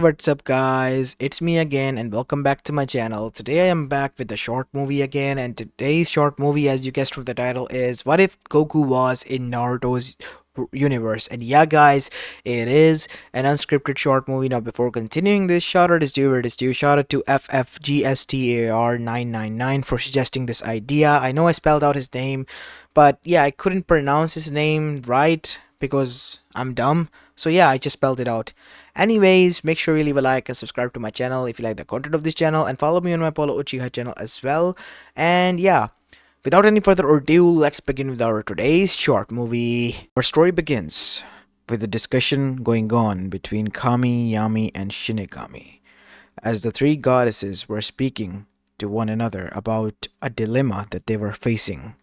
What's up guys, it's me again and welcome back to my channel. Today I am back with a short movie again, and today's short movie, as you guessed from the title, is what if Goku was in Naruto's universe. And yeah guys, it is an unscripted short movie. Now before continuing this, shout out is due where it is due. Shout out to FFGSTAR999 for suggesting this idea. I know I spelled out his name, but yeah, I couldn't pronounce his name right because I'm dumb. So yeah, I just spelled it out. Anyways, make sure you leave a like and subscribe to my channel if you like the content of this channel, and follow me on my Polo Uchiha channel as well. And yeah, without any further ado, let's begin with our today's short movie. Our story begins with a discussion going on between Kami, Yami, and Shinigami, as the three goddesses were speaking to one another about a dilemma that they were facing.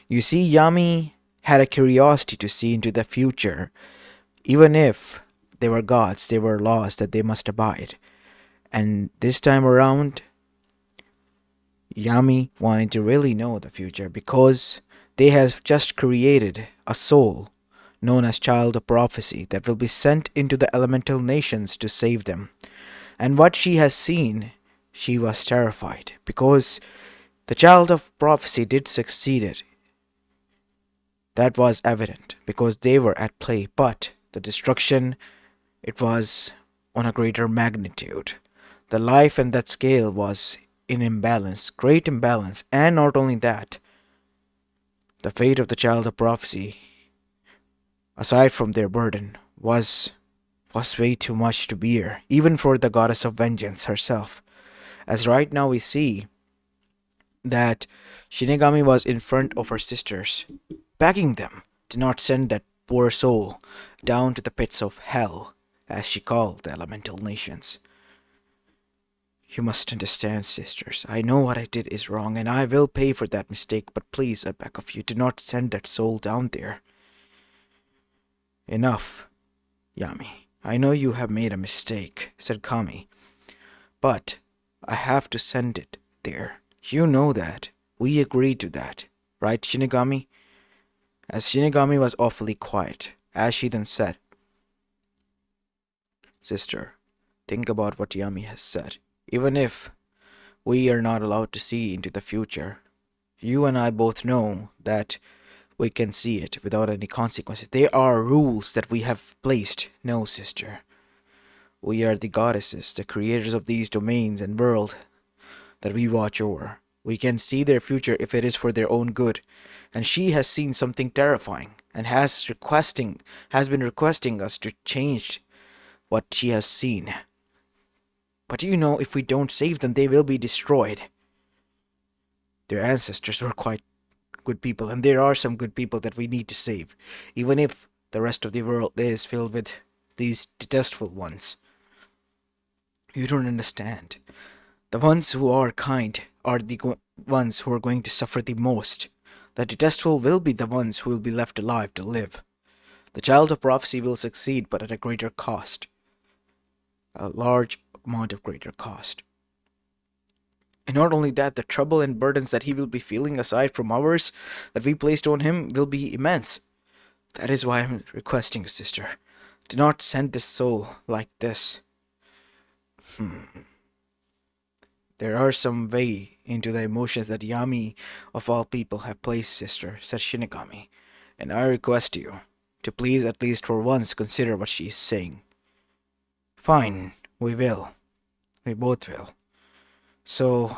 You see, Yami had a curiosity to see into the future. Even if they were gods, they were laws that they must abide. And this time around, Yami wanted to really know the future because they have just created a soul known as Child of Prophecy that will be sent into the elemental nations to save them. And what she has seen, she was terrified because the Child of Prophecy did succeed. That was evident because they were at play, but the destruction, it was on a greater magnitude. The life and that scale was in imbalance, great imbalance, and not only that, the fate of the Child of Prophecy, aside from their burden, was way too much to bear, even for the goddess of vengeance herself. As right now we see that Shinigami was in front of her sisters, begging them to not send that poor soul down to the pits of hell, as she called the elemental nations. You must understand, sisters. I know what I did is wrong, and I will pay for that mistake, but please, I beg of you, do not send that soul down there. Enough, Yami. I know you have made a mistake, said Kami, but I have to send it there. You know that. We agreed to that, right, Shinigami? As Shinigami was awfully quiet, as she then said, Sister, think about what Yami has said. Even if we are not allowed to see into the future, you and I both know that we can see it without any consequences. There are rules that we have placed. No, sister. We are the goddesses, the creators of these domains and world that we watch over. We can see their future if it is for their own good. And she has seen something terrifying and has been requesting us to change what she has seen. But you know, if we don't save them, they will be destroyed. Their ancestors were quite good people, and there are some good people that we need to save, even if the rest of the world is filled with these detestful ones. You don't understand. The ones who are kind are the ones who are going to suffer the most. The detestful will be the ones who will be left alive to live. The Child of Prophecy will succeed, but at a greater cost. A large amount of greater cost. And not only that, the trouble and burdens that he will be feeling aside from ours that we placed on him will be immense. That is why I'm requesting you, sister. Do not send this soul like this. There are some way into the emotions that Yami, of all people, have placed, sister, said Shinigami. And I request you to please at least for once consider what she is saying. Fine, we will. We both will. So,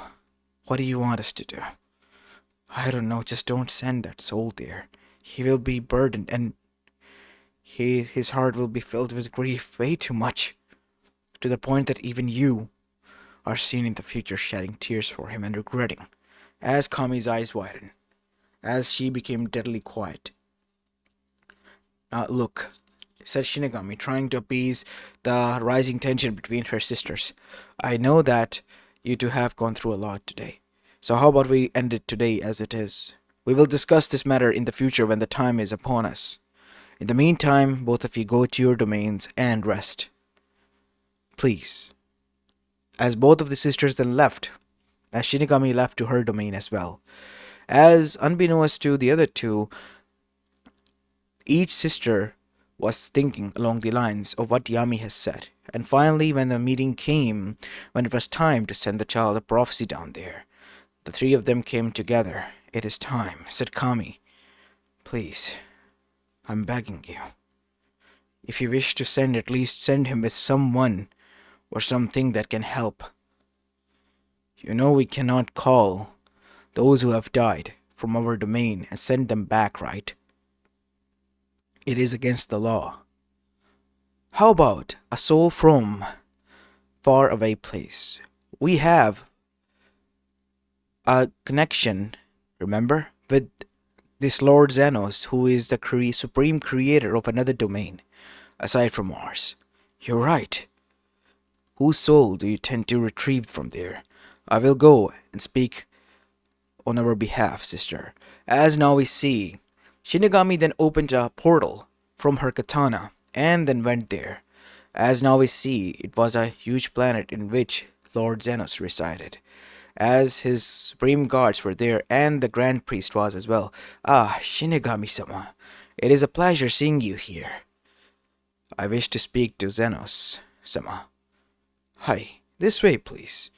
what do you want us to do? I don't know, just don't send that soul there. He will be burdened, and his heart will be filled with grief way too much, to the point that even you are seen in the future shedding tears for him and regretting, as Kami's eyes widened, as she became deadly quiet. Look, said Shinigami, trying to appease the rising tension between her sisters. I know that you two have gone through a lot today. So how about we end it today as it is? We will discuss this matter in the future when the time is upon us. In the meantime, both of you go to your domains and rest. Please. As both of the sisters then left, as Shinigami left to her domain as well. As unbeknownst to the other two, each sister was thinking along the lines of what Yami has said. And finally, when the meeting came, when it was time to send the child of prophecy down there, the three of them came together. "It is time," said Kami. "Please, I'm begging you. If you wish to send, at least send him with someone or something that can help. You know we cannot call those who have died from our domain and send them back, right? It is against the law. How about a soul from far away place? We have a connection, remember, with this Lord Xenos, who is the supreme creator of another domain, aside from ours. You're right. Whose soul do you tend to retrieve from there? I will go and speak on our behalf, sister. As now we see, Shinigami then opened a portal from her katana and then went there. As now we see, it was a huge planet in which Lord Xenos resided, as his supreme guards were there and the Grand Priest was as well. Ah, Shinigami-sama, it is a pleasure seeing you here. I wish to speak to Xenos-sama. Hi, this way, please.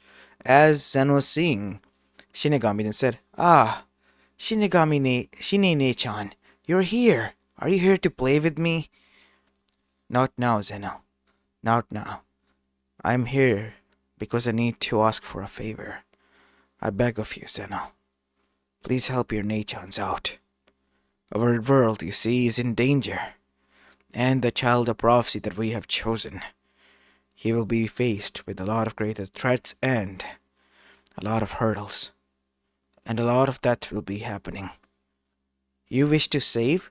As Zen was seeing, Shinigami then said, "Ah, Shine-ne-chan, you're here. Are you here to play with me?" "Not now, Zeno. Not now. I'm here because I need to ask for a favor. I beg of you, Zeno. Please help your Ne-chans out. Our world, you see, is in danger. And the child of prophecy that we have chosen, he will be faced with a lot of greater threats and a lot of hurdles. And a lot of that will be happening. You wish to save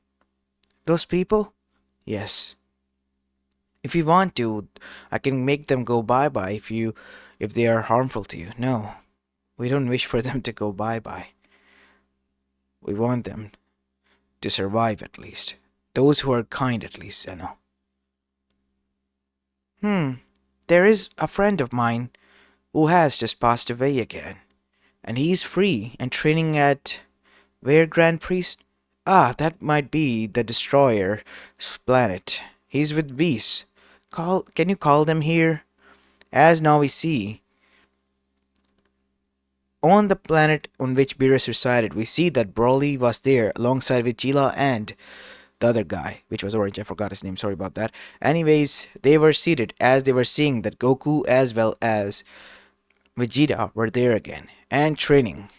those people?" "Yes. If you want to, I can make them go bye-bye if they are harmful to you." "No, we don't wish for them to go bye-bye. We want them to survive at least. Those who are kind at least, Zeno." There is a friend of mine who has just passed away again. And he's free and training at where, Grand Priest? Ah, that might be the Destroyer's planet. He's with Whis. Can you call them here? As now we see, on the planet on which Beerus resided, we see that Broly was there alongside with Gila and the other guy, which was orange. I forgot his name. Sorry about that. Anyways, they were seated as they were seeing that Goku as well as Vegeta were there again and training.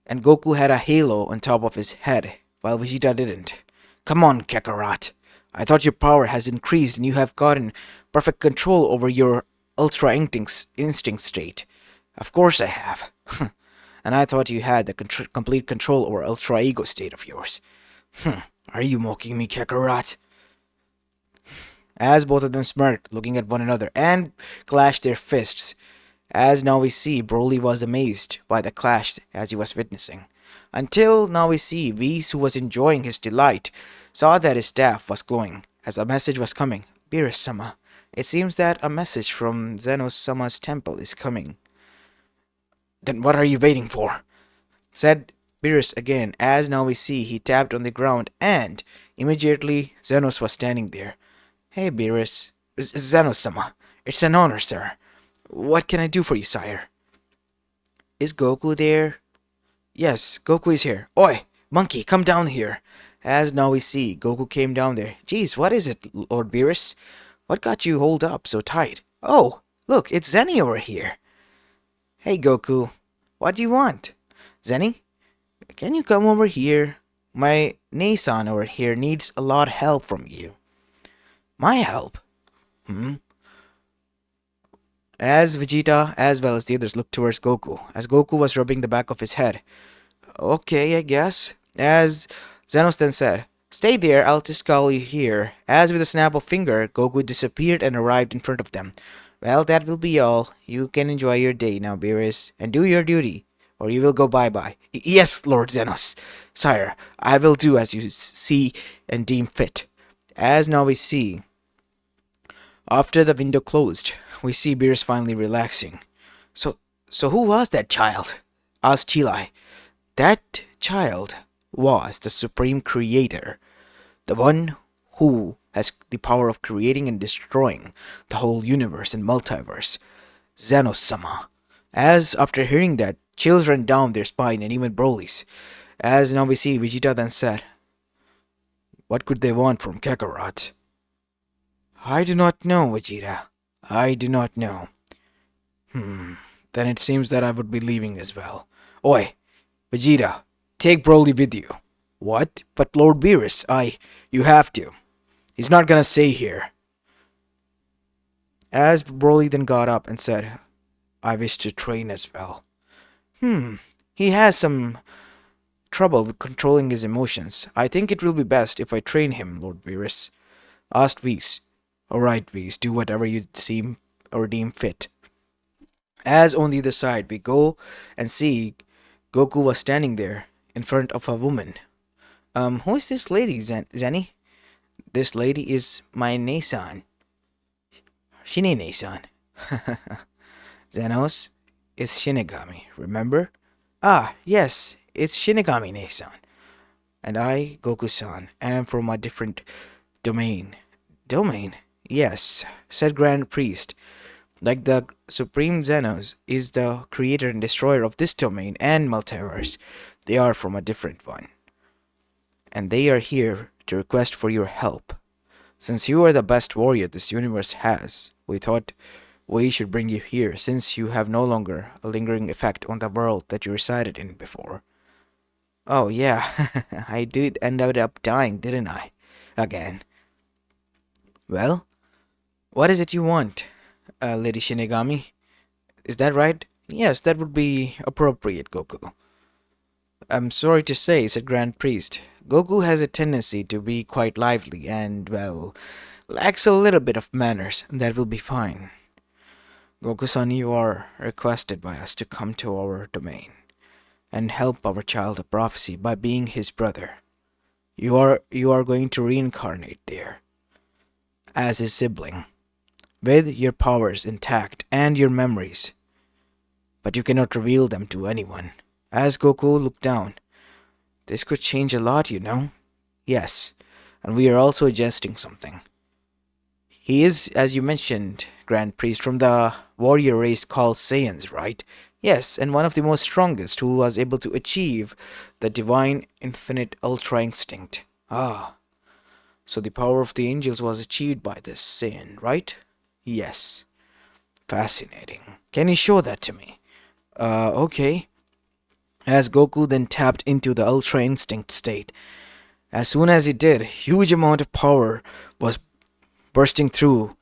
And Goku had a halo on top of his head, while Vegeta didn't. "Come on, Kakarot. I thought your power has increased and you have gotten perfect control over your Ultra Instinct state." "Of course I have." "And I thought you had the complete control over Ultra Ego state of yours." "Are you mocking me, Kakarot?" As both of them smirked, looking at one another, and clashed their fists. As now we see, Broly was amazed by the clash as he was witnessing. Until now we see, Whis, who was enjoying his delight, saw that his staff was glowing, as a message was coming. "Beerus-sama, it seems that a message from Zenos-sama's temple is coming." "Then what are you waiting for?" said Beerus again, as now we see he tapped on the ground, and immediately Zenos was standing there. "Hey, Beerus. Zenos-sama, it's an honor, sir. What can I do for you, sire?" "Is Goku there?" "Yes, Goku is here. Oi, monkey, come down here." As now we see, Goku came down there. "Geez, what is it, Lord Beerus? What got you holed up so tight?" "Oh, look, it's Zenny over here." "Hey, Goku, what do you want?" "Zenny, can you come over here? My Ne-san over here needs a lot of help from you." "My help?" As Vegeta, as well as the others, looked towards Goku, as Goku was rubbing the back of his head. "Okay, I guess." As Zenos then said, "Stay there, I'll just call you here." As with a snap of finger, Goku disappeared and arrived in front of them. "Well, that will be all. You can enjoy your day now, Beerus, and do your duty, or you will go bye-bye." "Yes, Lord Zenos. Sire, I will do as you see and deem fit." As now we see, after the window closed, we see Beerus finally relaxing. So who was that child?" asked Chilai. "That child was the Supreme Creator, the one who has the power of creating and destroying the whole universe and multiverse. Zenos-sama. As after hearing that, chills ran down their spine and even Broly's. As now we see, Vegeta then said, "What could they want from Kakarot?" "I do not know, Vegeta. I do not know." Then it seems that I would be leaving as well. Oi, Vegeta, take Broly with you. What? But Lord Beerus, you have to. He's not gonna stay here. As Broly then got up and said, "I wish to train as well." He has some trouble with controlling his emotions. I think it will be best if I train him, Lord Beerus, asked Whis. Alright, Whis, do whatever you seem or deem fit. As on the other side, we go and see Goku was standing there in front of a woman. Who is this lady, Zenny? This lady is my Neisan. Shine Neisan. Zenos is Shinigami, remember? Ah, yes, it's Shinigami Neisan. And I, Goku-san, am from a different domain. Domain? Yes, said Grand Priest. Like the Supreme Zenos is the creator and destroyer of this domain and multiverse. They are from a different one. And they are here to request for your help. Since you are the best warrior this universe has, we thought we should bring you here since you have no longer a lingering effect on the world that you resided in before. Oh yeah, I did end up dying, didn't I? Again. Well, what is it you want, Lady Shinigami? Is that right? Yes, that would be appropriate, Goku. I'm sorry to say, said Grand Priest, Goku has a tendency to be quite lively and, well, lacks a little bit of manners. That will be fine. Goku-san, you are requested by us to come to our domain and help our child of prophecy by being his brother. You are going to reincarnate there as his sibling, with your powers intact and your memories. But you cannot reveal them to anyone. As Goku looked down, this could change a lot, you know. Yes, and we are also adjusting something. He is, as you mentioned, Grand Priest, from the warrior race called Saiyans, right? Yes, and one of the most strongest who was able to achieve the divine infinite ultra instinct. Ah, so the power of the angels was achieved by this Saiyan, right? Yes. Fascinating. Can you show that to me? Okay. As Goku then tapped into the Ultra Instinct state. As soon as he did, huge amount of power was bursting through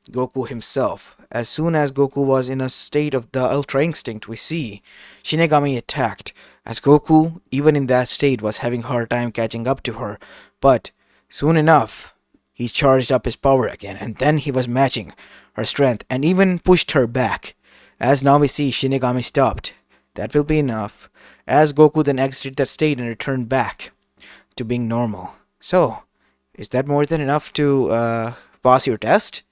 Goku himself. As soon as Goku was in a state of the Ultra Instinct, we see Shinigami attacked, as Goku, even in that state, was having a hard time catching up to her. But soon enough, he charged up his power again, and then he was matching her strength and even pushed her back. As now we see Shinigami stopped. That will be enough. As Goku then exited that state and returned back to being normal. So, is that more than enough to pass your test?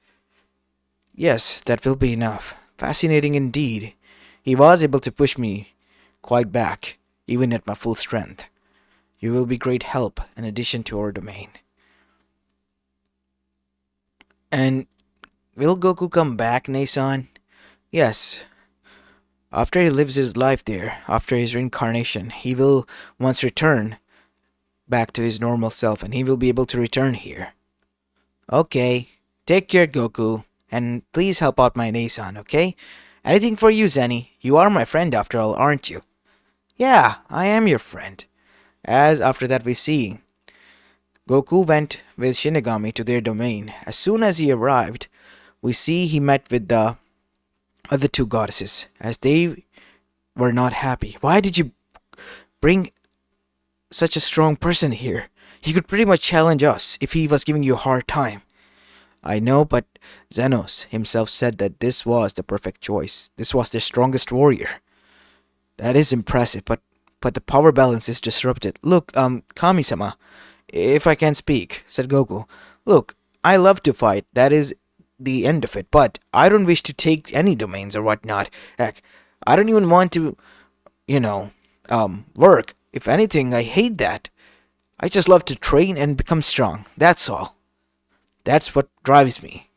Yes, that will be enough. Fascinating indeed. He was able to push me quite back, even at my full strength. You will be great help in addition to our domain. And will Goku come back, Neisan? Yes. After he lives his life there, after his reincarnation, he will once return back to his normal self and he will be able to return here. Okay. Take care, Goku. And please help out my Neisan, okay? Anything for you, Zenny. You are my friend after all, aren't you? Yeah, I am your friend. As after that we see Goku went with Shinigami to their domain. As soon as he arrived, we see he met with the other two goddesses, as they were not happy. Why did you bring such a strong person here? He could pretty much challenge us if he was giving you a hard time. I know, but Zenos himself said that this was the perfect choice. This was the strongest warrior. That is impressive, but the power balance is disrupted. Look, Kami-sama, if I can speak, said Goku. Look, I love to fight. That is the end of it, but I don't wish to take any domains or whatnot. Heck, I don't even want to, work. If anything, I hate that. I just love to train and become strong. That's all. That's what drives me.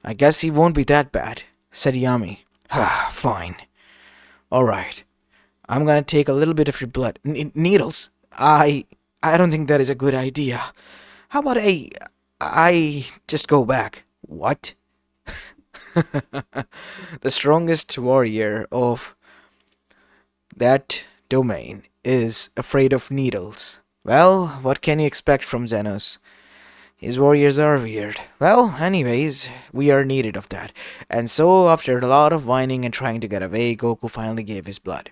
I guess he won't be that bad, said Yami. Fine. Alright. I'm gonna take a little bit of your blood. Needles? I don't think that is a good idea. How about I just go back? What? The strongest warrior of that domain is afraid of needles. Well, what can you expect from Xenos? His warriors are weird. Well, anyways, we are needed of that. And so, after a lot of whining and trying to get away, Goku finally gave his blood.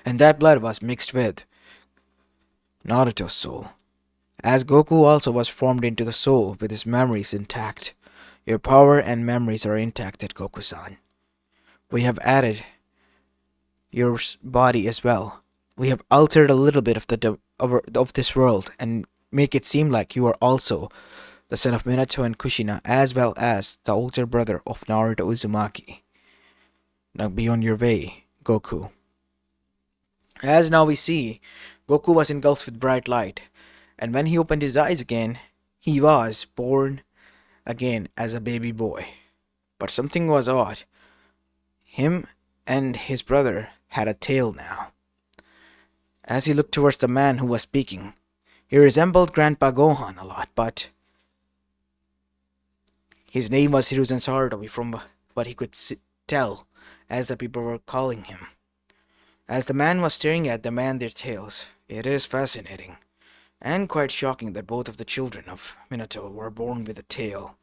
And that blood was mixed with Naruto's soul. As Goku also was formed into the soul with his memories intact. Your power and memories are intact at Goku-san. We have added your body as well. We have altered a little bit of this world and make it seem like you are also the son of Minato and Kushina, as well as the older brother of Naruto Uzumaki. Now be on your way, Goku. As now we see, Goku was engulfed with bright light, and when he opened his eyes again, he was born again as a baby boy. But something was odd. Him and his brother had a tail now. As he looked towards the man who was speaking, he resembled Grandpa Gohan a lot, but his name was Hiruzen Sarutobi from what he could tell as the people were calling him. As the man was staring at the man their tails, it is fascinating and quite shocking that both of the children of Minato were born with a tail.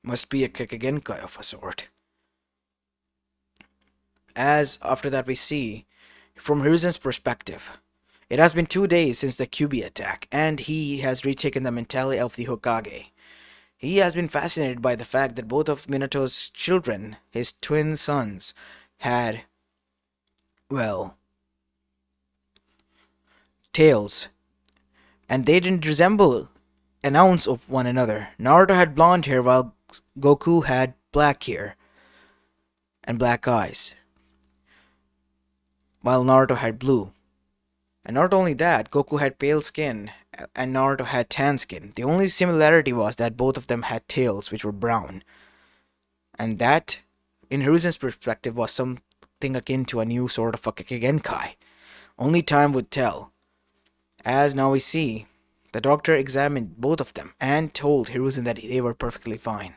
Must be a Kekigenkai of a sort. As after that we see, from Hiruzen's perspective, it has been 2 days since the Kyuubi attack, and he has retaken the mentality of the Hokage. He has been fascinated by the fact that both of Minato's children, his twin sons, had, well, tails, and they didn't resemble an ounce of one another. Naruto had blonde hair while Goku had black hair and black eyes, while Naruto had blue. And not only that, Goku had pale skin and Naruto had tan skin. The only similarity was that both of them had tails which were brown. And that, in Hiruzen's perspective, was something akin to a new sort of a Kekigenkai. Only time would tell. As now we see, the doctor examined both of them and told Hiruzen that they were perfectly fine.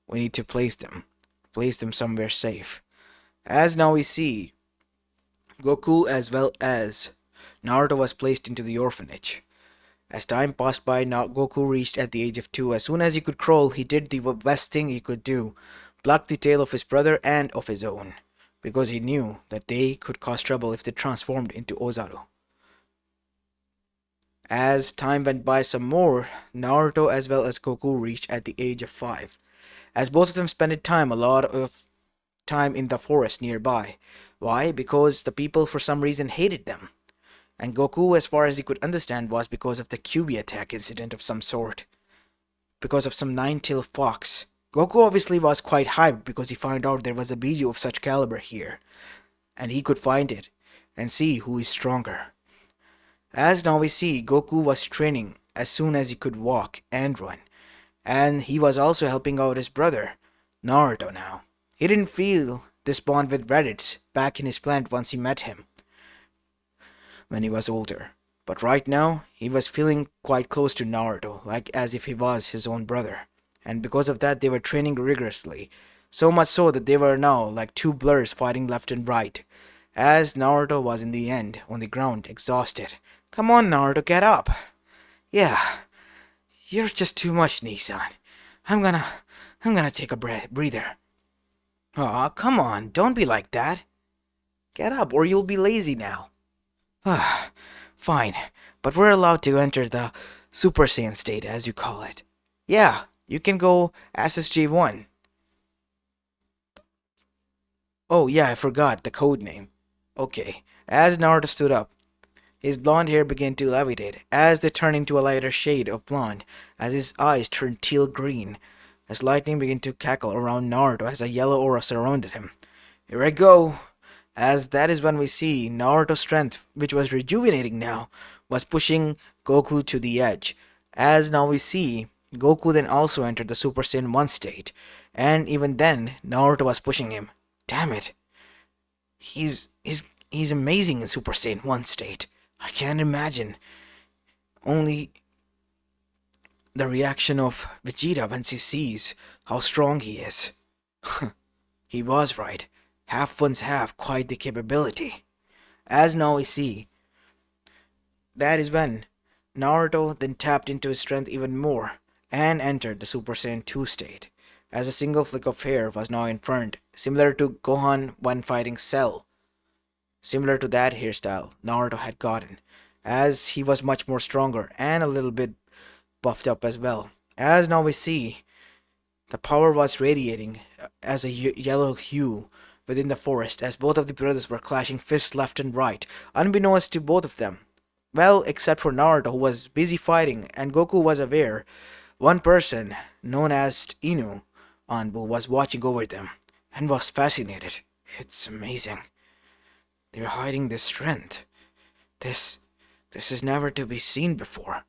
We need to place them somewhere safe. As now we see, Goku as well as Naruto was placed into the orphanage. As time passed by, Goku reached at the age of 2. As soon as he could crawl, he did the best thing he could do, plucked the tail of his brother and of his own, because he knew that they could cause trouble if they transformed into Ozaru. As time went by some more, Naruto as well as Goku reached at the age of 5. As both of them spent a lot of time in the forest nearby. Why? Because the people for some reason hated them. And Goku, as far as he could understand, was because of the Kyuubi attack incident of some sort. Because of some nine-tailed fox. Goku obviously was quite hyped because he found out there was a Biju of such caliber here. And he could find it and see who is stronger. As now we see, Goku was training as soon as he could walk and run. And he was also helping out his brother, Naruto now. He didn't feel this bond with Raditz back in his plant once he met him when he was older. But right now, he was feeling quite close to Naruto, like as if he was his own brother. And because of that, they were training rigorously. So much so that they were now like two blurs fighting left and right. As Naruto was in the end on the ground, exhausted. Come on, Naruto, get up. Yeah, you're just too much, Nissan. I'm gonna take a breather. Aw, come on, don't be like that. Get up or you'll be lazy now. Fine, but we're allowed to enter the Super Saiyan state, as you call it. Yeah, you can go SSJ1. Oh yeah, I forgot the code name. Okay, as Naruto stood up, his blonde hair began to levitate, as they turned into a lighter shade of blonde, as his eyes turned teal green, as lightning began to cackle around Naruto as a yellow aura surrounded him. Here I go! As that is when we see Naruto's strength, which was rejuvenating now, was pushing Goku to the edge. As now we see, Goku then also entered the Super Saiyan 1 state, and even then, Naruto was pushing him. Damn it, he's he's he's amazing in Super Saiyan 1 state. I can't imagine only the reaction of Vegeta when he sees how strong he is. He was right. Half ones have quite the capability. As now we see, that is when Naruto then tapped into his strength even more and entered the Super Saiyan 2 state, as a single flick of hair was now in front, similar to Gohan when fighting Cell. Similar to that hairstyle Naruto had gotten, as he was much more stronger and a little bit buffed up as well. As now we see, the power was radiating as a yellow hue within the forest as both of the brothers were clashing fists left and right, unbeknownst to both of them. Well, except for Naruto, who was busy fighting, and Goku was aware. One person, known as Inu Anbu, was watching over them and was fascinated. It's amazing. They're hiding this strength. This this is never to be seen before.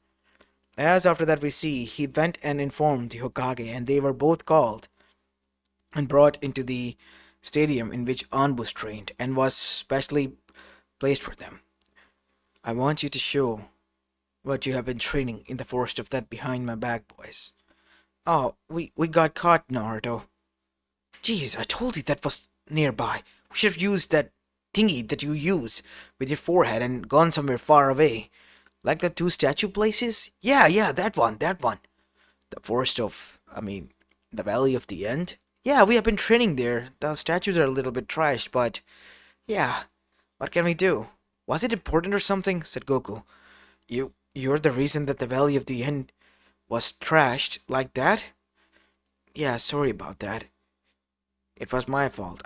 As after that we see, he went and informed the Hokage, and they were both called and brought into the stadium in which Anbus trained and was specially placed for them. I want you to show what you have been training in the forest of that behind my back, boys. Oh, we got caught, Naruto. Jeez, I told you that was nearby. We should have used that thingy that you use with your forehead and gone somewhere far away. Like the two statue places? Yeah, that one, that one. The forest of, the valley of the end? Yeah, we have been training there. The statues are a little bit trashed, but yeah, what can we do? Was it important or something? Said Goku. You're the reason that the valley of the end was trashed like that? Yeah, sorry about that. It was my fault.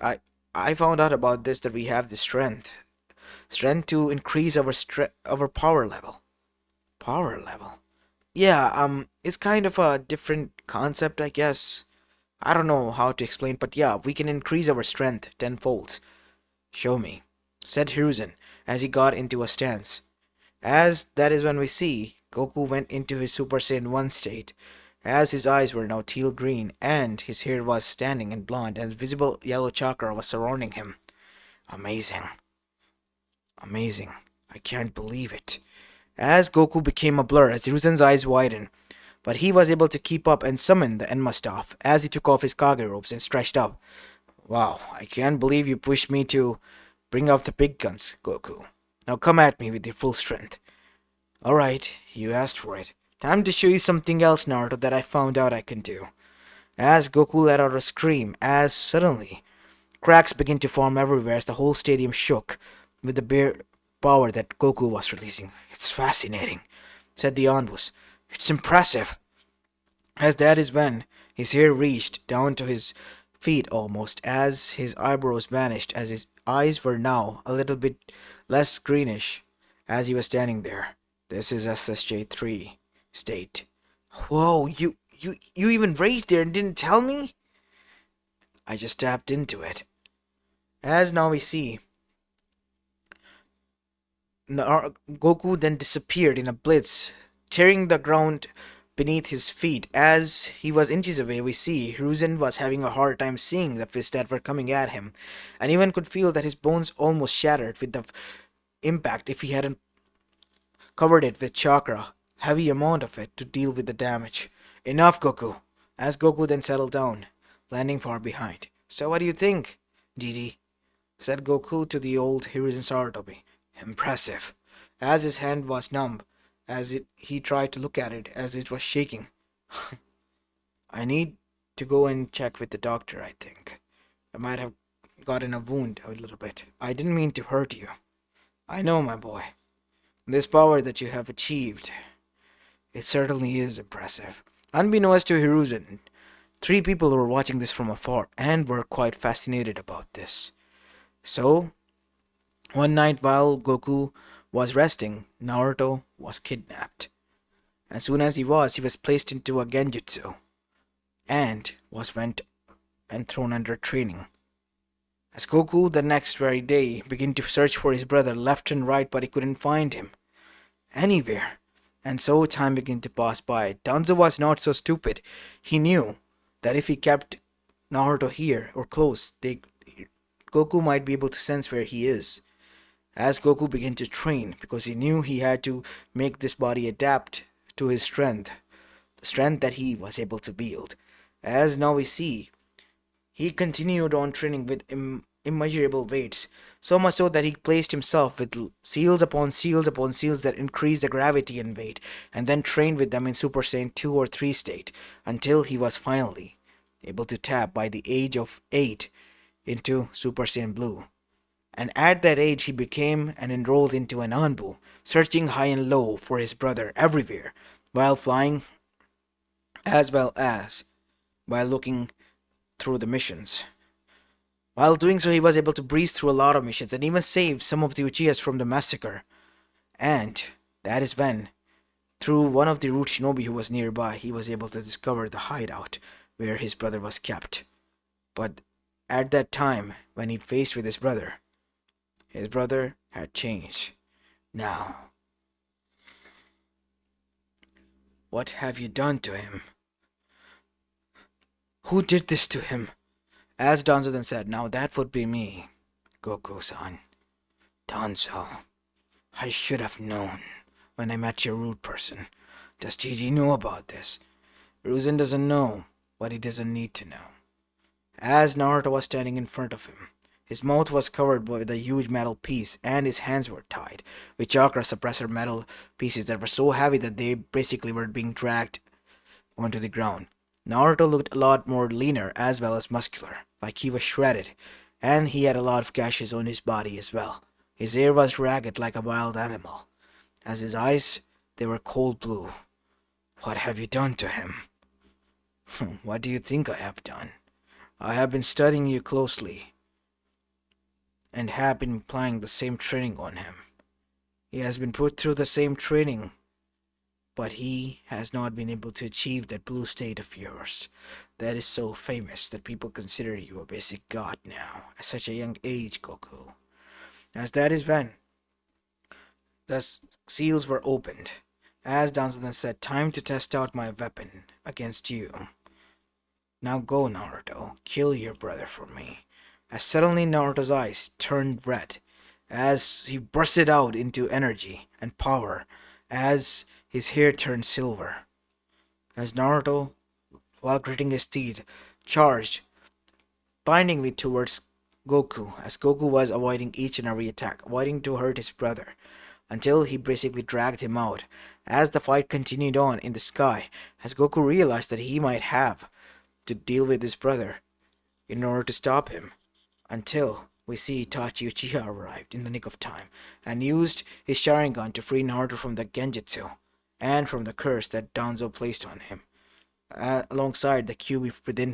I found out about this that we have the strength to increase our power level. Power level. Yeah, it's kind of a different concept, I guess. I don't know how to explain, but yeah, we can increase our strength tenfold. Show me, said Hiruzen as he got into a stance. As that is when we see, Goku went into his Super Saiyan 1 state, as his eyes were now teal green and his hair was standing in blonde and visible yellow chakra was surrounding him. Amazing. Amazing. I can't believe it. As Goku became a blur as Hiruzen's eyes widened, but he was able to keep up and summon the Enma staff as he took off his Kage robes and stretched up. Wow, I can't believe you pushed me to bring out the big guns, Goku. Now come at me with your full strength. Alright, you asked for it. Time to show you something else, Naruto, that I found out I can do. As Goku let out a scream, as suddenly cracks began to form everywhere as the whole stadium shook with the bare power that Goku was releasing. It's fascinating, said the Anbus. It's impressive. As that is when his hair reached down to his feet almost, as his eyebrows vanished, as his eyes were now a little bit less greenish, as he was standing there. This is SSJ3 state. Whoa, you even raged there and didn't tell me? I just tapped into it. As now we see, Goku then disappeared in a blitz, tearing the ground beneath his feet. As he was inches away, we see Hiruzen was having a hard time seeing the fists that were coming at him, and even could feel that his bones almost shattered with the impact if he hadn't covered it with chakra, heavy amount of it to deal with the damage. Enough, Goku. As Goku then settled down, landing far behind. So what do you think, Gigi? Said Goku to the old Hiruzen Sarutobi. Impressive. As his hand was numb, he tried to look at it as it was shaking. I need to go and check with the doctor, I think. I might have gotten a wound a little bit. I didn't mean to hurt you. I know, my boy. This power that you have achieved, it certainly is impressive. Unbeknownst to Hiruzen, 3 people were watching this from afar and were quite fascinated about this. So, one night while Goku was resting, Naruto was kidnapped. As soon as he was placed into a genjutsu and was went and thrown under training. As Goku the next very day began to search for his brother left and right, but he couldn't find him anywhere. And so time began to pass by. Danzo was not so stupid. He knew that if he kept Naruto here or close, Goku might be able to sense where he is. As Goku began to train, because he knew he had to make this body adapt to his strength, the strength that he was able to build. As now we see, he continued on training with immeasurable weights, so much so that he placed himself with seals upon seals upon seals that increased the gravity and weight, and then trained with them in Super Saiyan 2 or 3 state, until he was finally able to tap by the age of 8 into Super Saiyan Blue. And at that age, he became and enrolled into an Anbu, searching high and low for his brother everywhere, while flying as well as while looking through the missions. While doing so, he was able to breeze through a lot of missions and even saved some of the Uchihas from the massacre. And that is when, through one of the root shinobi who was nearby, he was able to discover the hideout where his brother was kept. But at that time, when he faced with his brother had changed. Now, what have you done to him? Who did this to him? As Danzo then said, now that would be me, Goku-san. Danzo, I should have known when I met your rude person. Does Gigi know about this? Ruzen doesn't know what he doesn't need to know. As Naruto was standing in front of him, his mouth was covered with a huge metal piece and his hands were tied with chakra suppressor metal pieces that were so heavy that they basically were being dragged onto the ground. Naruto looked a lot more leaner as well as muscular, like he was shredded, and he had a lot of gashes on his body as well. His hair was ragged like a wild animal. As his eyes, they were cold blue. What have you done to him? What do you think I have done? I have been studying you closely and have been applying the same training on him. He has been put through the same training, but he has not been able to achieve that blue state of yours. That is so famous that people consider you a basic god now, at such a young age, Goku. As that is when the seals were opened. As Danzo then said, time to test out my weapon against you. Now go, Naruto, kill your brother for me. As suddenly Naruto's eyes turned red, as he bursted out into energy and power, as his hair turned silver. As Naruto, while gritting his teeth, charged blindingly towards Goku, as Goku was avoiding each and every attack, avoiding to hurt his brother, until he basically dragged him out. As the fight continued on in the sky, as Goku realized that he might have to deal with his brother in order to stop him, until we see Itachi Uchiha arrived in the nick of time and used his Sharingan to free Naruto from the Genjutsu and from the curse that Danzo placed on him, alongside the cube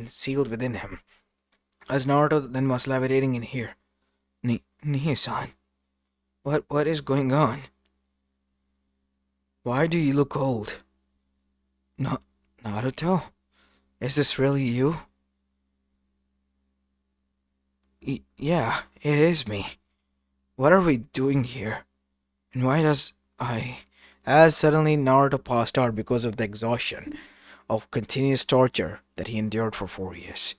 sealed within him. As Naruto then was levitating in here, Ni-san, what is going on? Why do you look old? Naruto? Is this really you? Yeah, it is me. What are we doing here? And why does I... As suddenly Naruto passed out because of the exhaustion of continuous torture that he endured for 4 years.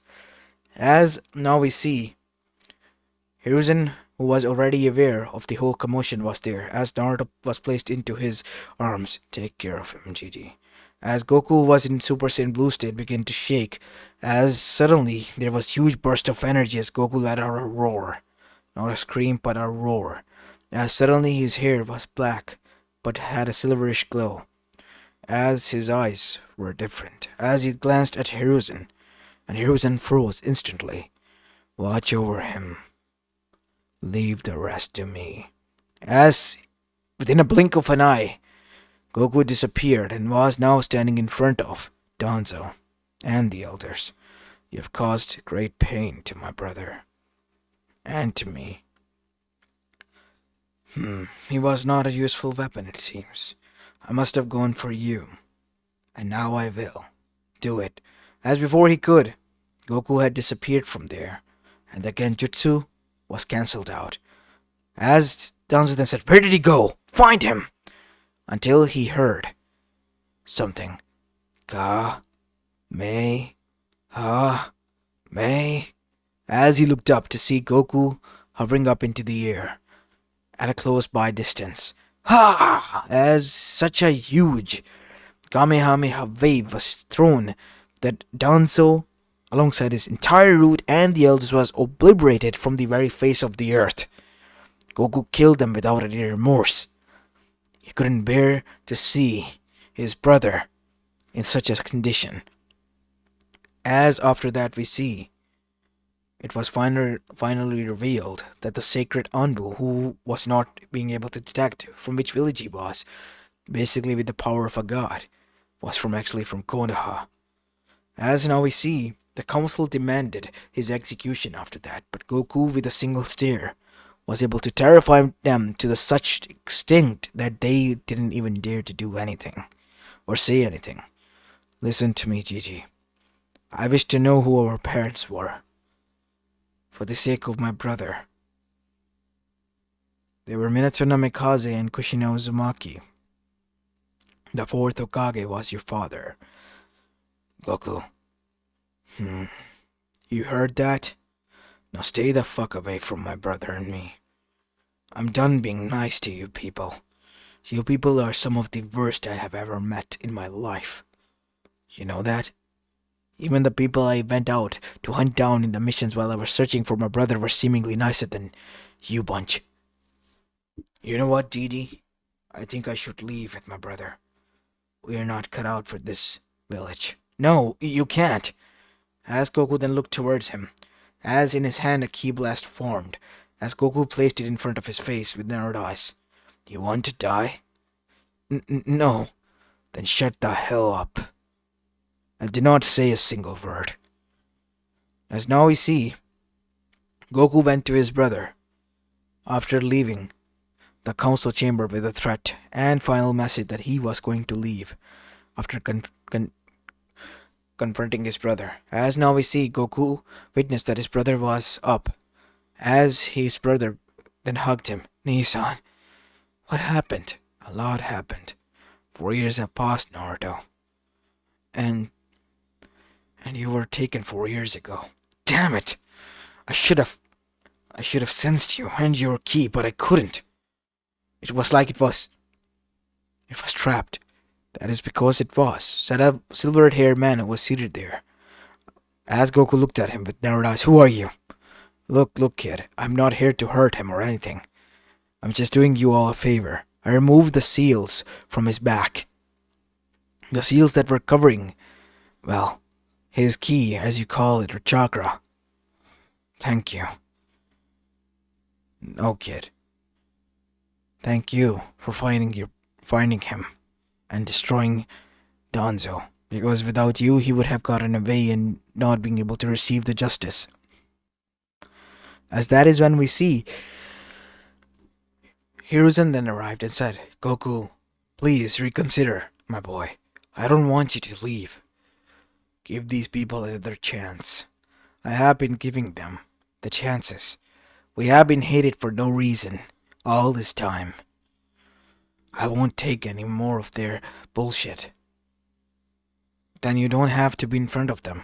As now we see, Hiruzen, who was already aware of the whole commotion, was there, as Naruto was placed into his arms. Take care of him, Gigi. As Goku was in Super Saiyan Blue state began to shake, as suddenly there was huge burst of energy as Goku let out a roar. Not a scream, but a roar. As suddenly his hair was black, but had a silverish glow. As his eyes were different, as he glanced at Hiruzen, and Hiruzen froze instantly. Watch over him. Leave the rest to me. As, within a blink of an eye, Goku disappeared and was now standing in front of Danzo and the elders. You have caused great pain to my brother. And to me. He was not a useful weapon, it seems. I must have gone for you. And now I will. Do it. As before he could, Goku had disappeared from there, and the Genjutsu was cancelled out. As Danzo then said, where did he go? Find him! Until he heard something. Ka, May, Ha, May. As he looked up to see Goku hovering up into the air at a close by distance. Ha! As such a huge Kamehameha wave was thrown that Danzo, alongside his entire route and the elders, was obliterated from the very face of the earth. Goku killed them without any remorse. He couldn't bear to see his brother in such a condition. As after that we see, it was finally revealed that the sacred Anbu, who was not being able to detect from which village he was, basically with the power of a god, was actually from Konoha. As now we see, the council demanded his execution after that, but Goku, with a single stare, was able to terrify them to such extent that they didn't even dare to do anything or say anything. Listen to me, Gigi. I wish to know who our parents were. For the sake of my brother. They were Minato Namikaze and Kushina Uzumaki. The fourth Hokage was your father. Goku. You heard that? Now stay the fuck away from my brother and me. I'm done being nice to you people. You people are some of the worst I have ever met in my life. You know that? Even the people I went out to hunt down in the missions while I was searching for my brother were seemingly nicer than you bunch. You know what, Didi? I think I should leave with my brother. We are not cut out for this village. No, you can't. As Goku then looked towards him, as in his hand a ki blast formed, as Goku placed it in front of his face with narrowed eyes. You want to die? No. Then shut the hell up. And do not say a single word. As now we see, Goku went to his brother, after leaving the council chamber with a threat and final message that he was going to leave after confronting his brother. As now we see, Goku witnessed that his brother was up, as his brother then hugged him. Nissan, what happened? A lot happened. 4 years have passed, Naruto. And you were taken 4 years ago. Damn it! I should have sensed you and your key, but I couldn't. It was like it was trapped. That is because it was, said a silver-haired man who was seated there. As Goku looked at him with narrowed eyes, who are you? Look, kid, I'm not here to hurt him or anything. I'm just doing you all a favor. I removed the seals from his back. The seals that were covering, well, his ki, as you call it, or chakra. Thank you. No, kid. Thank you for finding him and destroying Danzo, because without you he would have gotten away and not being able to receive the justice. As that is when we see Hiruzen then arrived and said, Goku, please reconsider, my boy. I don't want you to leave. Give these people another chance. I have been giving them the chances. We have been hated for no reason all this time. I won't take any more of their bullshit. Then you don't have to be in front of them.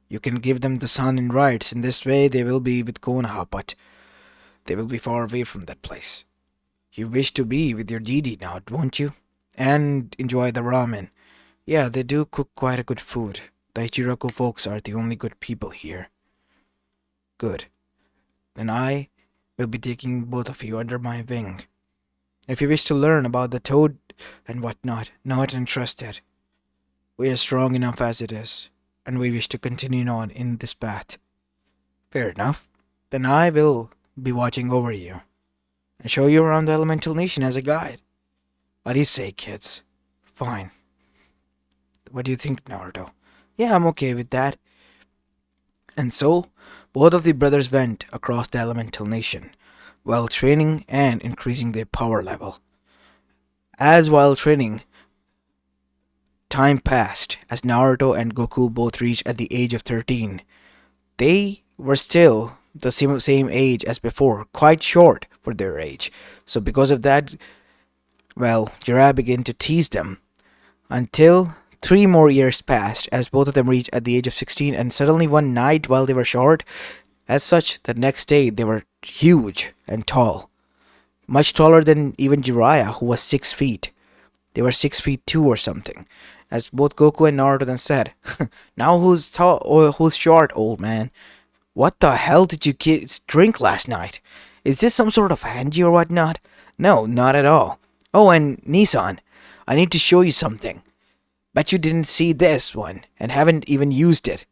You can give them the sun and rights. In this way they will be with Konoha, but they will be far away from that place. You wish to be with your Didi now, won't you? And enjoy the ramen. Yeah, they do cook quite a good food. The Ichiraku folks are the only good people here. Good. Then I will be taking both of you under my wing. If you wish to learn about the toad and whatnot, not interested. We are strong enough as it is, and we wish to continue on in this path. Fair enough. Then I will be watching over you, and show you around the Elemental Nation as a guide. What do you say, kids? Fine. What do you think, Naruto? Yeah, I'm okay with that. And so, both of the brothers went across the Elemental Nation, while training and increasing their power level. As while training, time passed as Naruto and Goku both reached at the age of 13. They were still the same age as before, quite short for their age. So because of that, well, Jiraiya began to tease them until 3 more years passed as both of them reached at the age of 16, and suddenly one night while they were short, as such, the next day they were huge and tall, much taller than even Jiraiya, who was 6 feet. They were 6 feet two or something. As both Goku and Naruto then said, "Now who's tall or who's short, old man? What the hell did you kids drink last night? Is this some sort of hanji or whatnot?" "No, not at all." "Oh, and Nissan, I need to show you something. Bet you didn't see this one and haven't even used it."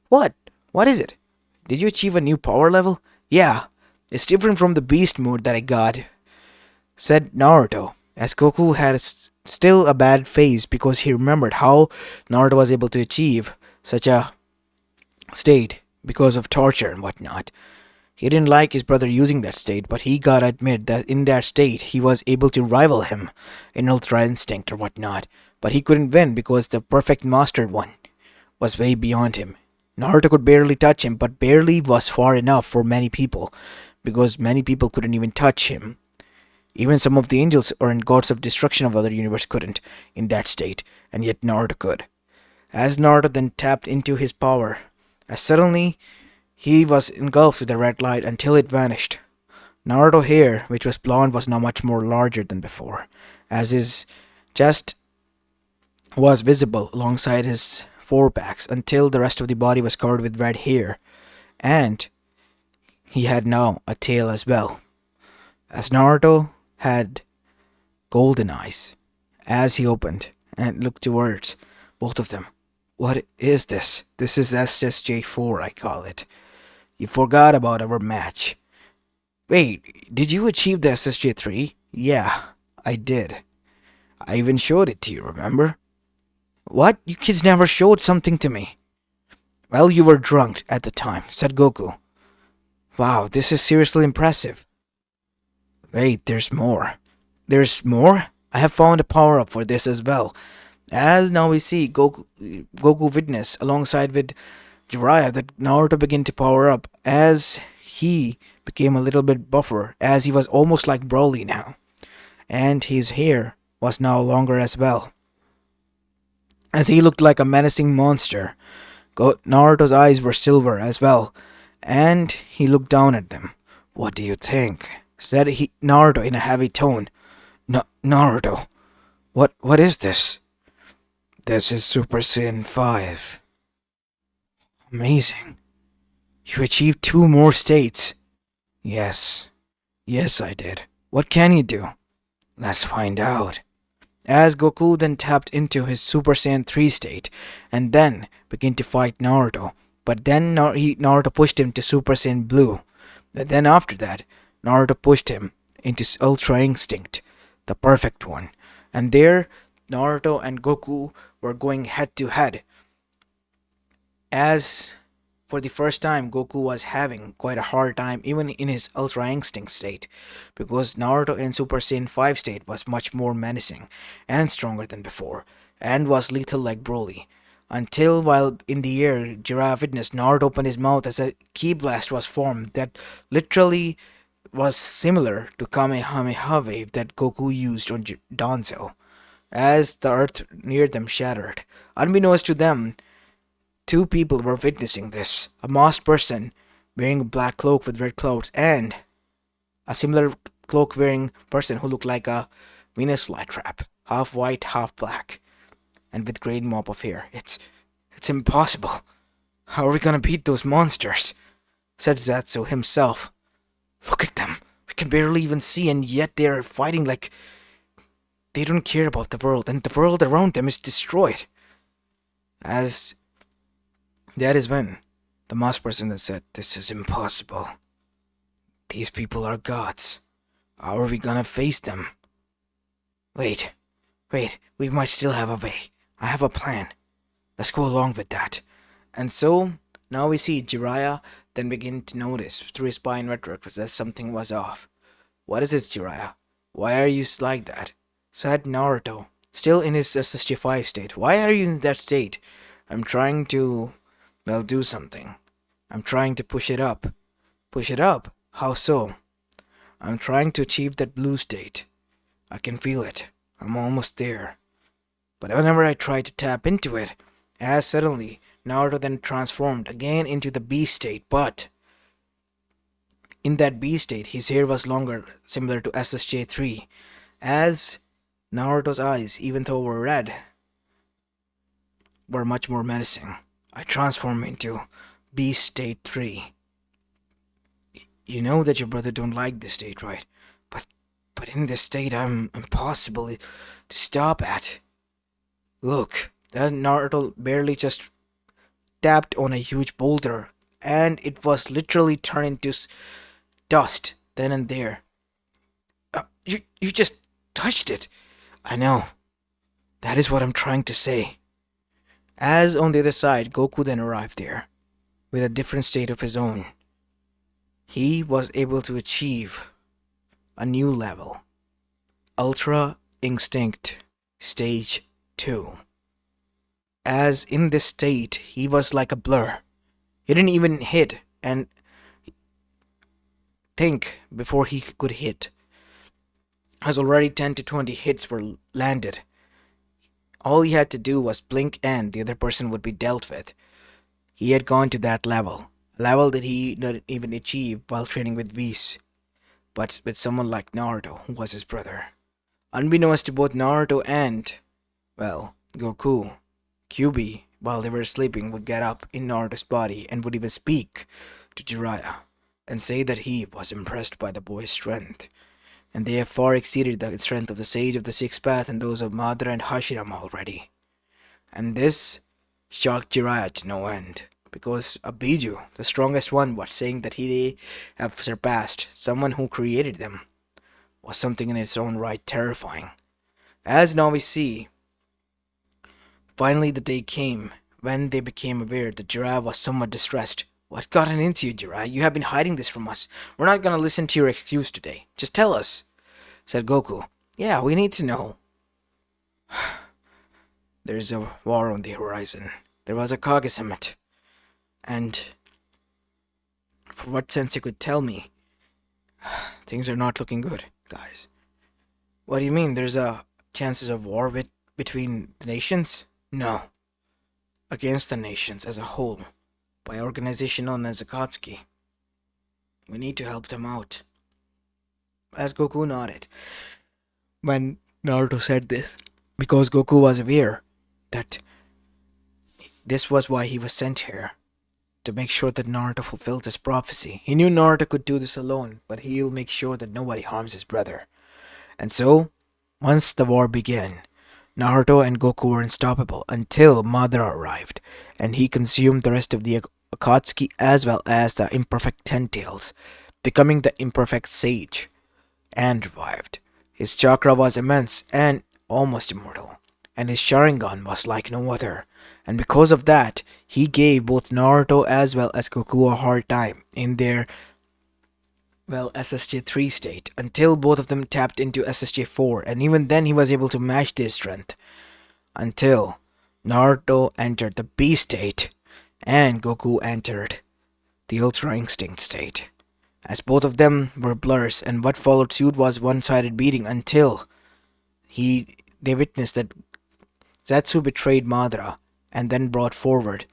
"What? What is it?" "Did you achieve a new power level?" "Yeah, it's different from the beast mode that I got," said Naruto, as Goku had still a bad face because he remembered how Naruto was able to achieve such a state because of torture and whatnot. He didn't like his brother using that state, but he gotta admit that in that state he was able to rival him in Ultra Instinct or whatnot. But he couldn't win because the perfect mastered one was way beyond him. Naruto could barely touch him, but barely was far enough for many people, because many people couldn't even touch him. Even some of the angels or gods of destruction of other universe couldn't in that state, and yet Naruto could. As Naruto then tapped into his power, as suddenly he was engulfed with a red light until it vanished. Naruto's hair, which was blonde, was now much more larger than before, as his chest was visible alongside his forebacks until the rest of the body was covered with red hair, and he had now a tail as well. As Naruto had golden eyes, as he opened and looked towards both of them. "What is this?" "This is SSJ4, I call it. You forgot about our match." "Wait, did you achieve the SSJ3? "Yeah, I did. I even showed it to you, remember?" "What? You kids never showed something to me." "Well, you were drunk at the time," said Goku. "Wow, this is seriously impressive." "Wait, there's more." "There's more? I have found a power-up for this as well." As now we see Goku witness alongside with Jiraiya that Naruto began to power up as he became a little bit buffer, as he was almost like Broly now. And his hair was now longer as well, as he looked like a menacing monster. Naruto's eyes were silver as well, and he looked down at them. "What do you think?" said Naruto in a heavy tone. Naruto, what is this?" "This is Super Saiyan 5. "Amazing. You achieved 2 more states." "Yes. Yes, I did. What can you do?" "Let's find out." As Goku then tapped into his Super Saiyan 3 state and then began to fight Naruto. But then Naruto pushed him to Super Saiyan Blue. And then after that, Naruto pushed him into Ultra Instinct, the perfect one. And there, Naruto and Goku were going head to head. As for the first time, Goku was having quite a hard time even in his Ultra Instinct state, because Naruto in Super Saiyan 5 state was much more menacing and stronger than before, and was lethal like Broly. Until while in the air, Jiraiya witnessed Naruto open his mouth as a ki blast was formed that literally was similar to Kamehameha wave that Goku used on Danzo, as the earth near them shattered. Unbeknownst to them, 2 people were witnessing this: a masked person wearing a black cloak with red clouds, and a similar cloak wearing person who looked like a Venus flytrap, half white, half black, and with grey mop of hair. It's impossible. How are we gonna beat those monsters?" said Zetsu himself. "Look at them. We can barely even see, and yet they are fighting like they don't care about the world, and the world around them is destroyed." As that is when the masked person that said, "This is impossible. These people are gods. How are we gonna face them?" Wait, we might still have a way. I have a plan. Let's go along with that." And so, now we see Jiraiya then begin to notice through his spine network that something was off. "What is this, Jiraiya? Why are you like that?" said Naruto, still in his SSG5 state. "Why are you in that state?" "I'm trying to, well, do something. I'm trying to push it up." "Push it up? How so?" "I'm trying to achieve that blue state. I can feel it. I'm almost there." But whenever I tried to tap into it, as suddenly Naruto then transformed again into the beast state, but in that beast state, his hair was longer, similar to SSJ3, as Naruto's eyes, even though were red, were much more menacing. I transformed into Beast State 3. You know that your brother don't like this state, right? But but in this state I'm impossible to stop at. Look, that Naruto barely just tapped on a huge boulder and it was literally turned into dust then and there. You just touched it. I know. That is what I'm trying to say. As on the other side, Goku then arrived there, with a different state of his own. He was able to achieve a new level. Ultra Instinct Stage 2. As in this state, he was like a blur. He didn't even hit and think before he could hit. As already 10 to 20 hits were landed. All he had to do was blink and the other person would be dealt with. He had gone to that level. A level that he didn't even achieve while training with Whis, but with someone like Naruto, who was his brother. Unbeknownst to both Naruto and, well, Goku, Kyuubi, while they were sleeping, would get up in Naruto's body and would even speak to Jiraiya and say that he was impressed by the boy's strength, and they have far exceeded the strength of the Sage of the Sixth Path and those of Madara and Hashirama already. And this shocked Jiraiya to no end, because Abiju, the strongest one, was saying that he have surpassed someone who created them, was something in its own right terrifying. As now we see, finally the day came when they became aware that Jiraiya was somewhat distressed. What gotten into you, Jiraiya? You have been hiding this from us. We're not gonna listen to your excuse today. Just tell us, said Goku. Yeah, we need to know. There's a war on the horizon. There was a Kage summit. And for what sense you could tell me, things are not looking good, guys. What do you mean there's a chances of war between the nations? No. Against the nations as a whole, by an organization known as Akatsuki. We need to help them out. As Goku nodded when Naruto said this, because Goku was aware that this was why he was sent here, to make sure that Naruto fulfilled his prophecy. He knew Naruto could do this alone, but he'll make sure that nobody harms his brother. And so, once the war began, Naruto and Goku were unstoppable until Madara arrived, and he consumed the rest of the Akatsuki as well as the imperfect Ten Tails, becoming the imperfect Sage, and revived. His chakra was immense and almost immortal, and his Sharingan was like no other, and because of that, he gave both Naruto as well as Goku a hard time in their, well, SSJ3 state, until both of them tapped into SSJ4, and even then he was able to match their strength, until Naruto entered the Beast state, and Goku entered the Ultra Instinct state, as both of them were blurs, and what followed suit was one-sided beating until they witnessed that Zetsu betrayed Madara, and then brought forward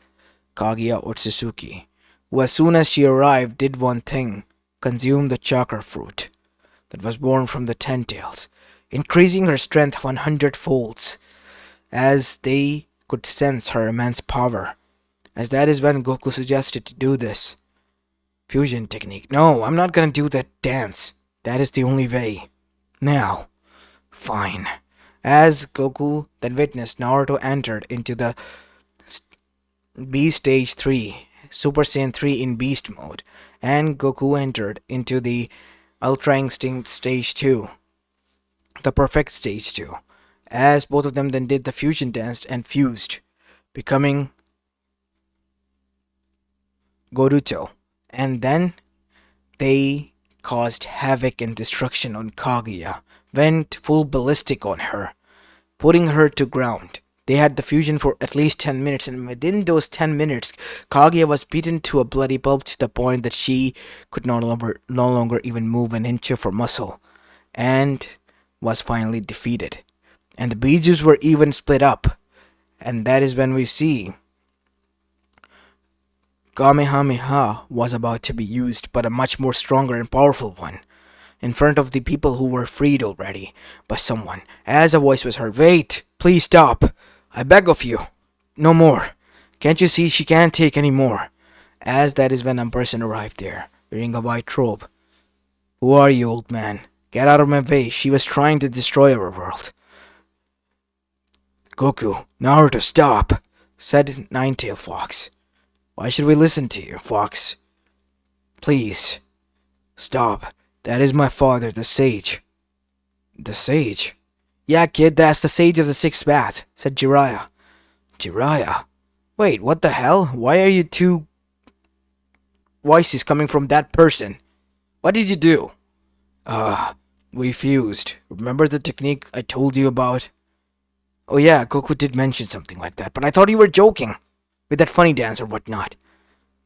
Kaguya Otsutsuki, who as soon as she arrived did one thing, consume the chakra fruit that was born from the Ten Tails, increasing her strength 100 folds, as they could sense her immense power, as that is when Goku suggested to do this fusion technique. No, I'm not gonna do that dance. That is the only way. Now, fine. As Goku then witnessed, Naruto entered into the Beast Stage 3, Super Saiyan 3 in Beast mode, and Goku entered into the Ultra Instinct Stage 2, the Perfect Stage 2, as both of them then did the fusion dance and fused, becoming Goruto, and then they caused havoc and destruction on Kaguya, went full ballistic on her, putting her to ground. They had the fusion for at least 10 minutes, and within those 10 minutes, Kaguya was beaten to a bloody pulp to the point that she could no longer even move an inch of her muscle, and was finally defeated. and the beaches were even split up. And that is when we see Kamehameha was about to be used, but a much more stronger and powerful one, in front of the people who were freed already by someone, as a voice was heard. Wait, please stop. I beg of you. No more. Can't you see she can't take any more? As that is when a person arrived there, wearing a white robe. Who are you, old man? Get out of my way. She was trying to destroy our world. Goku, Naruto, stop, said Nine-Tailed Fox. Why should we listen to you, Fox? Please, stop. That is my father, the sage. The sage? Yeah, kid, that's the sage of the sixth path, said Jiraiya. Jiraiya? Wait, what the hell? Why are you two voices coming from that person? What did you do? We fused. Remember the technique I told you about? Oh yeah, Goku did mention something like that, but I thought you were joking. With that funny dance or whatnot.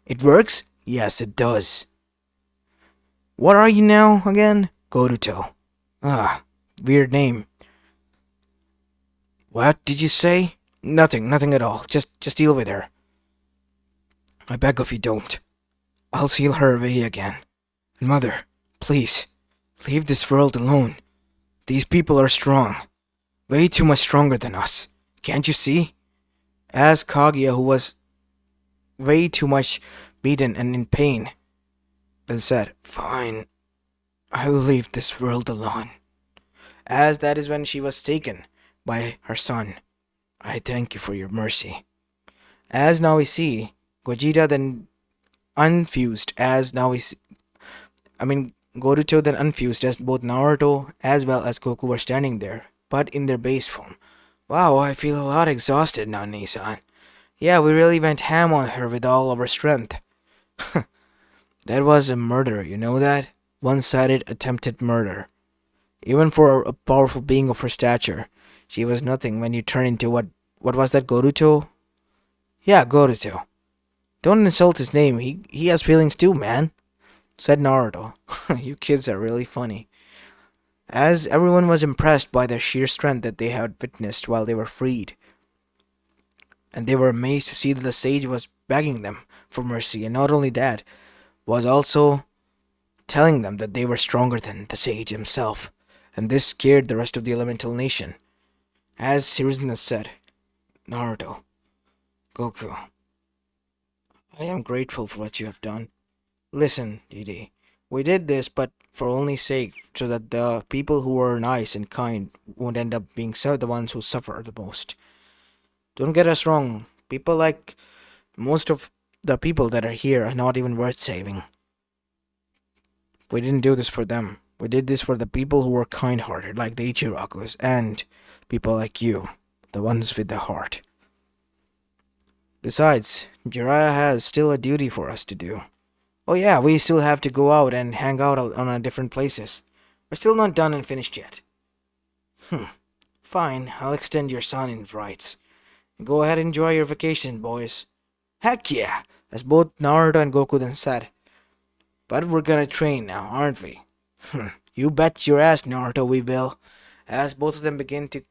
It works? Yes, it does. What are you now, again? Goruto. Weird name. What did you say? Nothing at all. Just deal with her. I beg of you, don't. I'll seal her away again. And mother, please, leave this world alone. These people are strong. Way too much stronger than us. Can't you see? As Kaguya, who was way too much beaten and in pain, then said, Fine, I will leave this world alone. As that is when she was taken by her son. I thank you for your mercy. As now we see, Gogeta then unfused, as now we see, Goruto then unfused as both Naruto as well as Goku were standing there, but in their base form. Wow, I feel a lot exhausted now, Nissan. Yeah, we really went ham on her with all of our strength. That was a murder, you know that? One-sided attempted murder. Even for a powerful being of her stature, she was nothing when you turn into what was that, Goruto? Yeah, Goruto. Don't insult his name, he has feelings too, man, said Naruto. You kids are really funny. As everyone was impressed by the sheer strength that they had witnessed while they were freed. And they were amazed to see that the sage was begging them for mercy, and not only that, was also telling them that they were stronger than the sage himself, and this scared the rest of the elemental nation. As Hiruzen said, Naruto, Goku, I am grateful for what you have done. Listen, Didi, we did this but for only sake, so that the people who were nice and kind won't end up being the ones who suffer the most. Don't get us wrong, people like most of the people that are here are not even worth saving. We didn't do this for them. We did this for the people who were kind-hearted, like the Ichirakus, and people like you, the ones with the heart. Besides, Jiraiya has still a duty for us to do. Oh yeah, we still have to go out and hang out on different places. We're still not done and finished yet. Fine, I'll extend your son's rights. Go ahead and enjoy your vacation, boys. Heck yeah, as both Naruto and Goku then said. But we're gonna train now, aren't we? You bet your ass, Naruto, we will. As both of them begin to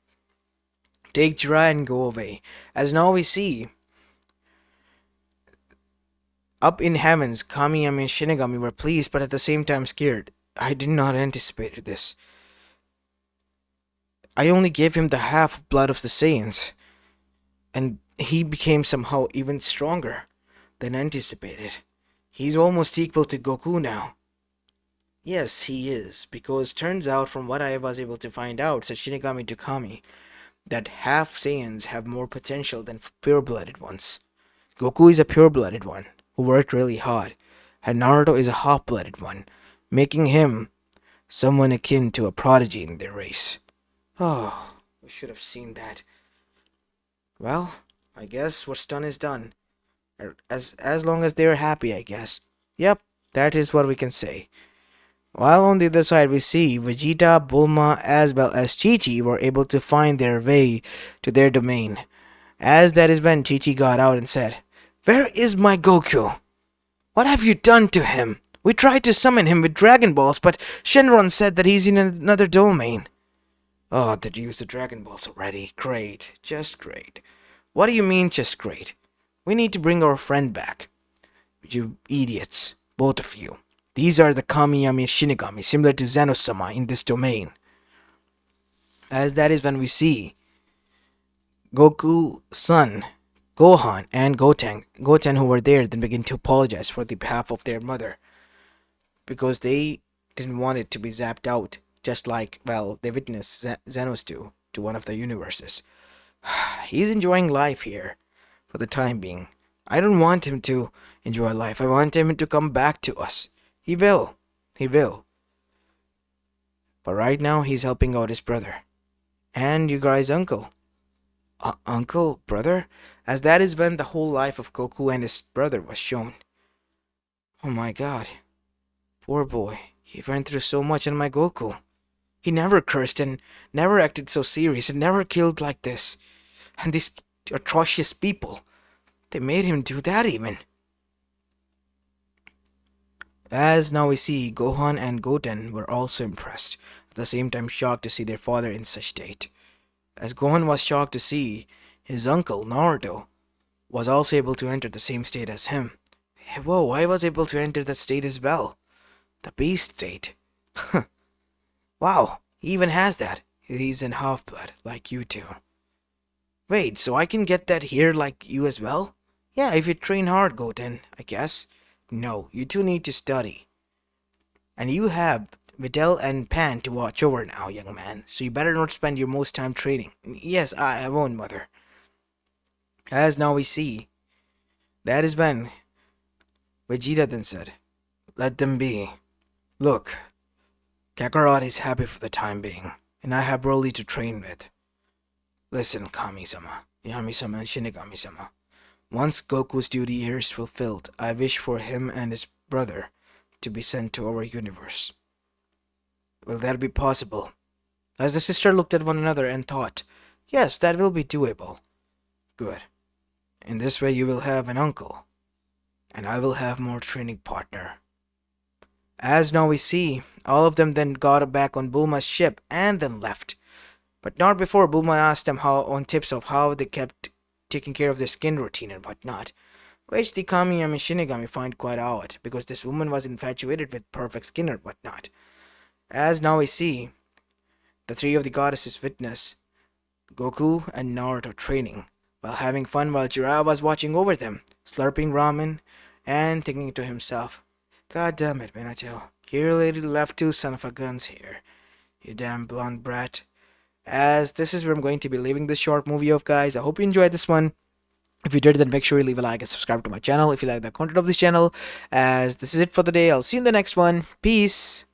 take Jiraiya and go away. As now we see, up in heavens, Kami and Shinigami were pleased but at the same time scared. I did not anticipate this. I only gave him the half blood of the Saiyans, and he became somehow even stronger than anticipated. He's almost equal to Goku now. Yes, he is, because turns out from what I was able to find out, said Shinigami to Kami, that half Saiyans have more potential than pure-blooded ones. Goku is a pure-blooded one, who worked really hard, and Naruto is a half-blooded one, making him someone akin to a prodigy in their race. Oh, we should have seen that. Well, I guess what's done is done. As long as they're happy, I guess. Yep, that is what we can say. While on the other side we see Vegeta, Bulma, as well as Chi-Chi were able to find their way to their domain. As that is when Chi-Chi got out and said, Where is my Goku? What have you done to him? We tried to summon him with Dragon Balls, but Shenron said that he's in another domain. Oh, did you use the Dragon Balls already? Great. Just great. What do you mean, just great? We need to bring our friend back. You idiots. Both of you. These are the Kamiyami Shinigami, similar to Zenosama in this domain. As that is when we see Goku, Son, Gohan, and Goten who were there, then begin to apologize for the behalf of their mother. Because they didn't want it to be zapped out, just like, well, they witnessed Xenos do to one of the universes. He's enjoying life here for the time being. I don't want him to enjoy life. I want him to come back to us. He will. He will. But right now, he's helping out his brother. And you guys' uncle. Uncle? Brother? As that is when the whole life of Goku and his brother was shown. Oh my god. Poor boy. He went through so much on my Goku. He never cursed and never acted so serious and never killed like this. And these atrocious people, they made him do that even. As now we see, Gohan and Goten were also impressed, at the same time shocked to see their father in such state. As Gohan was shocked to see his uncle, Naruto, was also able to enter the same state as him. Whoa, I was able to enter that state as well. The beast state. Wow, he even has that. He's in half-blood, like you two. Wait, so I can get that here like you as well? Yeah, if you train hard, Goten, I guess. No, you two need to study. And you have Videl and Pan to watch over now, young man, so you better not spend your most time training. Yes, I won't, mother. As now we see, that is when Vegeta then said, let them be. Look, Kakarot is happy for the time being, and I have Broly to train with. Listen, Kami-sama, Yami-sama, and Shinigami-sama. Once Goku's duty here is fulfilled, I wish for him and his brother to be sent to our universe. Will that be possible? As the sisters looked at one another and thought, yes, that will be doable. Good. In this way you will have an uncle, and I will have more training partner. As now we see, all of them then got back on Bulma's ship and then left. But not before Bulma asked them on tips of how they kept taking care of their skin routine and whatnot, which the Kami and Shinigami find quite odd, because this woman was infatuated with perfect skin or whatnot. As now we see, the three of the goddesses witness Goku and Naruto training, while having fun while Jiraiya was watching over them, slurping ramen, and thinking to himself, God damn it, Minato, you really left two son of a guns here, you damn blonde brat. As this is where I'm going to be leaving this short movie off, guys. I hope you enjoyed this one. If you did, then make sure you leave a like and subscribe to my channel if you like the content of this channel. As this is it for the day. I'll see you in the next one. Peace.